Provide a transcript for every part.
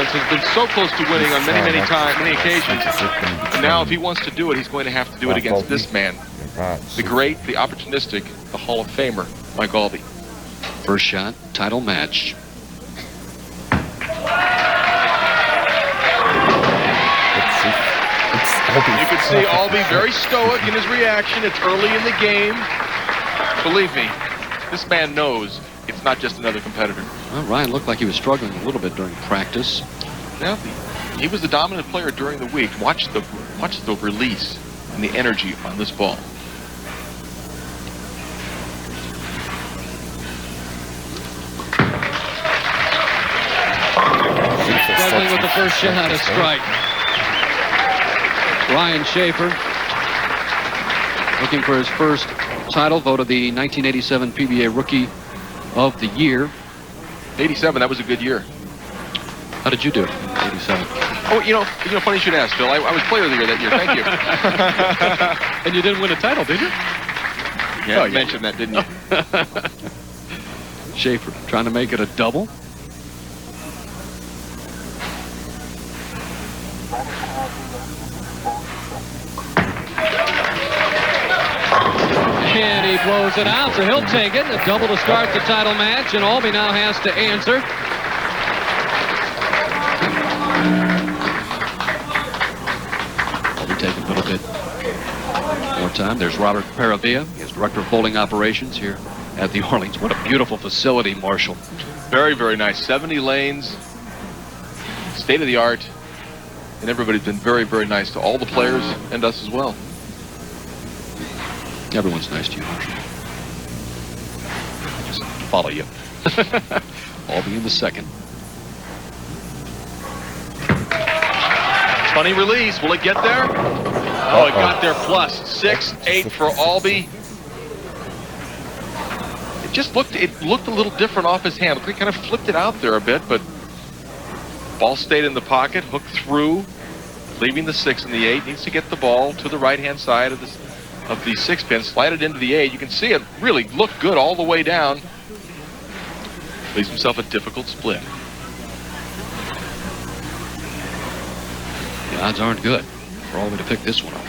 Lawrence has been so close to winning on many occasions. And now, if he wants to do it, he's going to have to do it against this man, the great, the opportunistic, the Hall of Famer, Mike Aulby. First shot, title match. You can see Aulby very stoic in his reaction. It's early in the game. Believe me, this man knows it's not just another competitor. Well, Ryan looked like he was struggling a little bit during practice. Now, he was the dominant player during the week. Watch the release and the energy on this ball. Struggling with the first shot, a strike. Ryan Shafer looking for his first title, voted the 1987 PBA Rookie of the Year. 87, that was a good year. How did you do? 87. Oh, you know, funny you should ask, Phil. I was player of the year that year. Thank you. And you didn't win a title, did you? Yeah, you mentioned that, didn't you? Shafer trying to make it a double. And he blows it out, so he'll take it. A double to start the title match, and Aulby now has to answer. Aulby taking a little bit more time. There's Robert Paravia. He is Director of Bowling Operations here at the Orleans. What a beautiful facility, Marshall. Very, very nice. 70 lanes, state of the art, and everybody's been very, very nice to all the players and us as well. Everyone's nice to you, Marshall. I just follow you. Aulby in the second. Funny release. Will it get there? Oh, it got there plus 6-8 for Aulby. It looked a little different off his hand. He kind of flipped it out there a bit, but ball stayed in the pocket, hooked through, leaving the 6 and the 8. Needs to get the ball to the right-hand side of the 6-pin, slide it into the 8. You can see it really looked good all the way down. Leaves himself a difficult split. The odds aren't good for Aulby to pick this one up.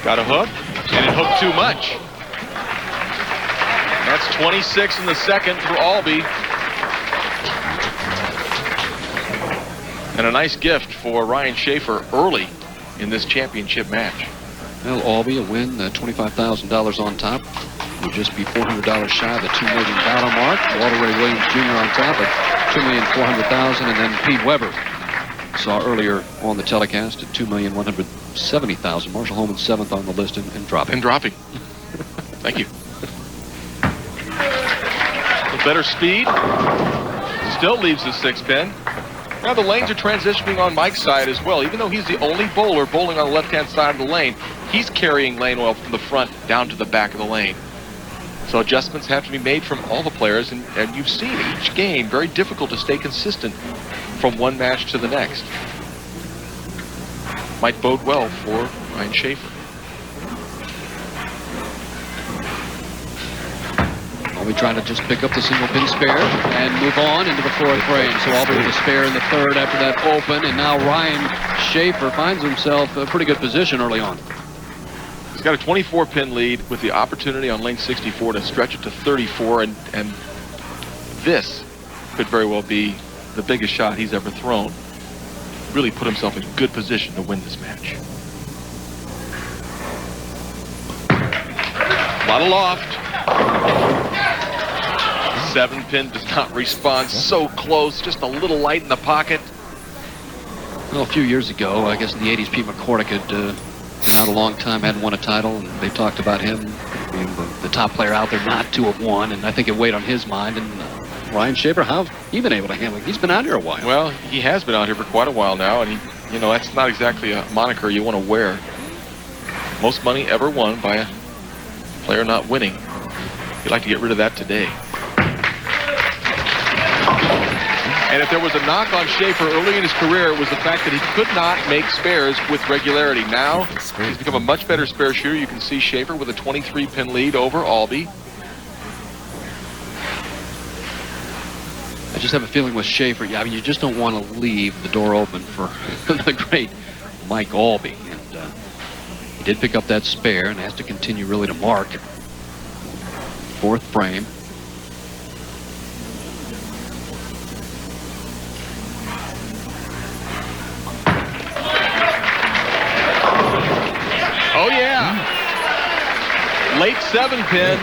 Got a hook, and it hooked too much. That's 26 in the second for Aulby. And a nice gift for Ryan Shafer early in this championship match. Well, Aulby a win, $25,000 on top. Would just be $400 shy of the $2 million mark. Walter Ray Williams Jr. on top at $2,400,000, and then Pete Weber saw earlier on the telecast at $2,170,000. Marshall Holman 7th on the list and dropping. And dropping. Thank you. With better speed, still leaves the 6-pin. Now the lanes are transitioning on Mike's side as well. Even though he's the only bowler bowling on the left-hand side of the lane, he's carrying lane oil from the front down to the back of the lane. So adjustments have to be made from all the players, and you've seen each game very difficult to stay consistent from one match to the next. Might bode well for Ryan Shafer. Aulby trying to just pick up the single pin spare and move on into the fourth frame. So Aulby with a spare in the third after that open, and now Ryan Shafer finds himself in a pretty good position early on. He's got a 24-pin lead with the opportunity on lane 64 to stretch it to 34, and this could very well be the biggest shot he's ever thrown. Really put himself in good position to win this match. A lot of loft. 7-pin does not respond. So close, just a little light in the pocket. Well, a few years ago, I guess in the 80s, Pete McCormick had been out a long time, hadn't won a title, and they talked about him being the top player out there not to have won, and I think it weighed on his mind. And Ryan Shafer, how have he been able to handle it? He's been out here a while. Well, he has been out here for quite a while now, and that's not exactly a moniker you want to wear. Most money ever won by a player not winning. You'd like to get rid of that today. And if there was a knock on Shafer early in his career, it was the fact that he could not make spares with regularity. Now, he's become a much better spare shooter. You can see Shafer with a 23-pin lead over Aulby. I just have a feeling with Shafer, I mean, you just don't want to leave the door open for the great Mike Aulby. And he did pick up that spare and has to continue really to mark. Fourth frame. Oh, yeah. Late 7-pin.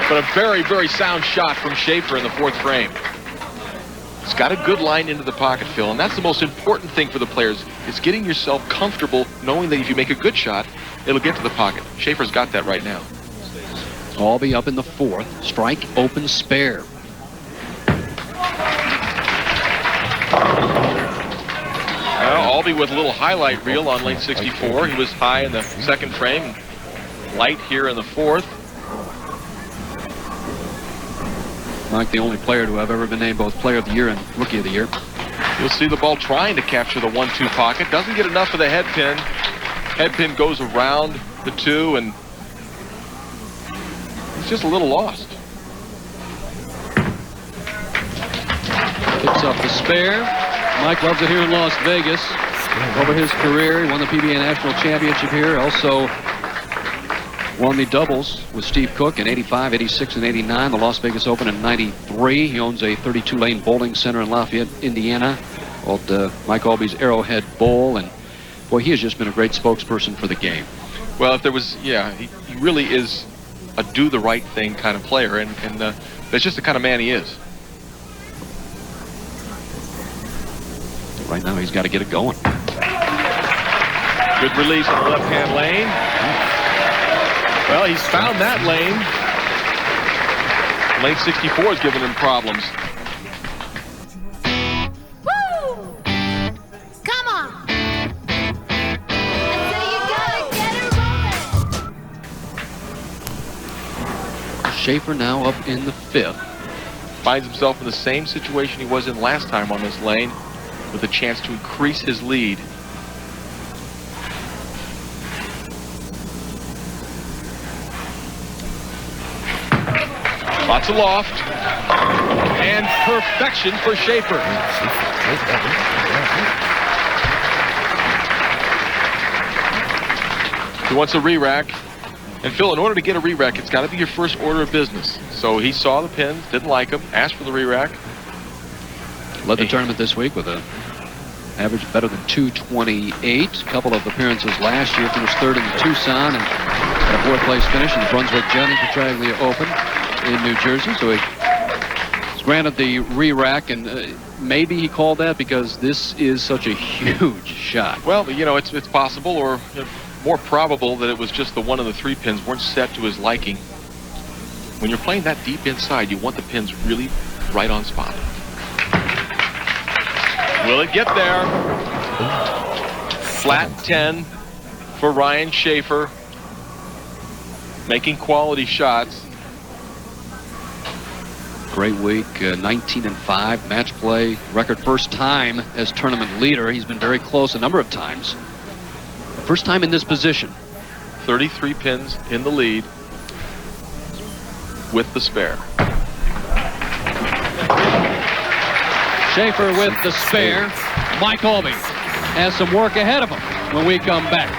But a very, very sound shot from Shafer in the fourth frame. He's got a good line into the pocket, Phil, and that's the most important thing for the players, is getting yourself comfortable knowing that if you make a good shot, it'll get to the pocket. Shafer's got that right now. Aulby up in the fourth. Strike, open, spare. Well, Aulby with a little highlight reel on lane 64. He was high in the second frame, light here in the fourth. Mike, the only player to have ever been named both Player of the Year and Rookie of the Year. You'll see the ball trying to capture the 1-2 pocket. Doesn't get enough of the head pin. Head pin goes around the 2, and he's just a little lost. Picks up the spare. Mike loves it here in Las Vegas. Over his career, he won the PBA National Championship here. Also won the doubles with Steve Cook in 85, 86, and 89. The Las Vegas Open in 93. He owns a 32-lane bowling center in Lafayette, Indiana, called Mike Aulby's Arrowhead Bowl. And boy, he has just been a great spokesperson for the game. Well, if there was, yeah, he really is a do-the-right-thing kind of player, and that's just the kind of man he is. Right now, he's got to get it going. Good release on the left-hand lane. Well, he's found that lane. Lane 64 is giving him problems. Woo! Come on! I say you gotta get it rolling. Shafer now up in the fifth. Finds himself in the same situation he was in last time on this lane, with a chance to increase his lead. Lots of loft. And perfection for Shafer. He wants a re-rack. And Phil, in order to get a re-rack, it's got to be your first order of business. So he saw the pins, didn't like them, asked for the re-rack. Led the tournament this week with an average better than 228. A couple of appearances last year. Finished third in the Tucson and had a fourth place finish in the Brunswick Jennings Petraglia Open in New Jersey. So he was granted the re-rack, and maybe he called that because this is such a huge shot. Well, you know, it's possible, or more probable, that it was just the one of the three pins weren't set to his liking. When you're playing that deep inside, you want the pins really right on spot. Will it get there? Flat 10 for Ryan Shafer. Making quality shots. Great week, 19-5 match play record, first time as tournament leader. He's been very close a number of times. First time in this position. 33 pins in the lead with the spare. Shafer with the spare. Mike Aulby has some work ahead of him when we come back.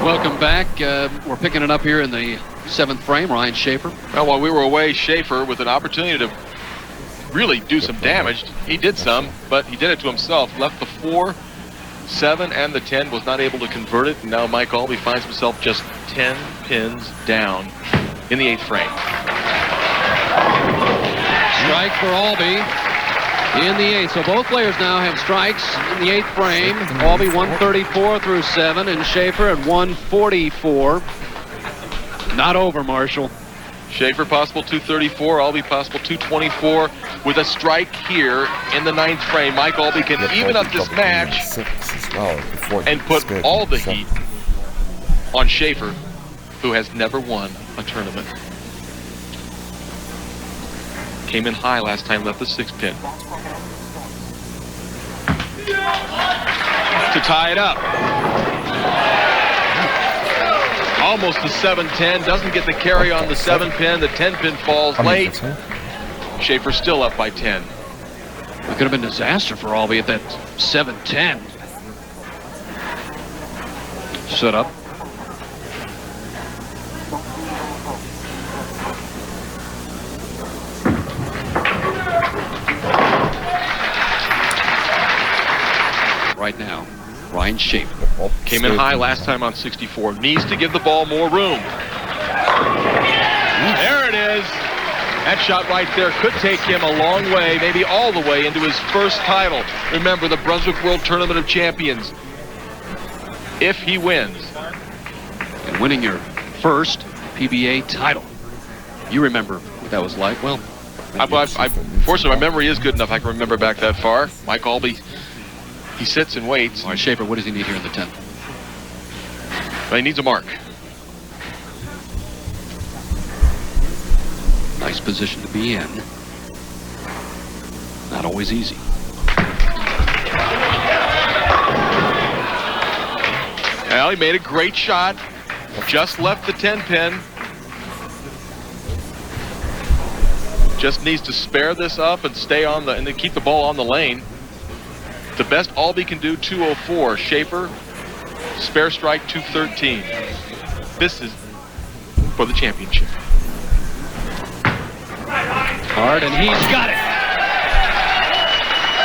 Welcome back. We're picking it up here in the seventh frame. Ryan Shafer. Well, while we were away, Shafer, with an opportunity to really do some damage, he did some, but he did it to himself. Left the 4, 7, and the 10, was not able to convert it, and now Mike Aulby finds himself just 10 pins down in the 8th frame. Strike for Aulby in the 8th. So both players now have strikes in the 8th frame. Aulby 134 through 7, and Shafer at 144. Not over, Marshall. Shafer possible 234, Aulby possible 224 with a strike here in the 9th frame. Mike Aulby can even up this match and put all the heat on Shafer, who has never won a tournament. Came in high last time, left the 6-pin. To tie it up. Almost a 7-10. Doesn't get the carry on the 7-pin. The 10-pin falls late. Shafer still up by 10. It could have been a disaster for Aulby at that 7-10. Set up. Right now, Ryan Shafer. Came in high last time on 64. Needs to give the ball more room. There it is. That shot right there could take him a long way, maybe all the way into his first title. Remember, the Brunswick World Tournament of Champions. If he wins. And winning your first PBA title. You remember what that was like? Well, fortunately, my memory is good enough I can remember back that far. Mike Aulby, he sits and waits. All right, Shafer, what does he need here in the 10th? But he needs a mark. Nice position to be in. Not always easy. Well, he made a great shot. Just left the 10-pin. Just needs to spare this up and stay on and then keep the ball on the lane. The best Aulby can do, 204. Shafer, spare strike, 213. This is for the championship. Hard, and he's got it.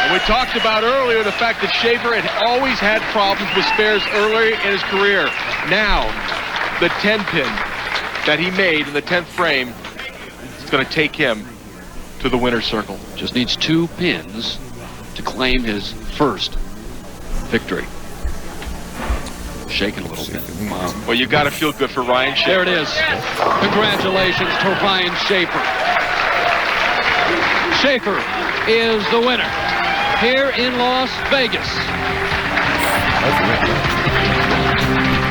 And we talked about earlier the fact that Shafer had always had problems with spares earlier in his career. Now, the 10-pin that he made in the 10th frame is going to take him to the winner's circle. Just needs 2 pins to claim his first victory. Shaking a little bit. Wow. Well, you got to feel good for Ryan Shafer. There it is. Congratulations to Ryan Shafer. Shafer is the winner here in Las Vegas.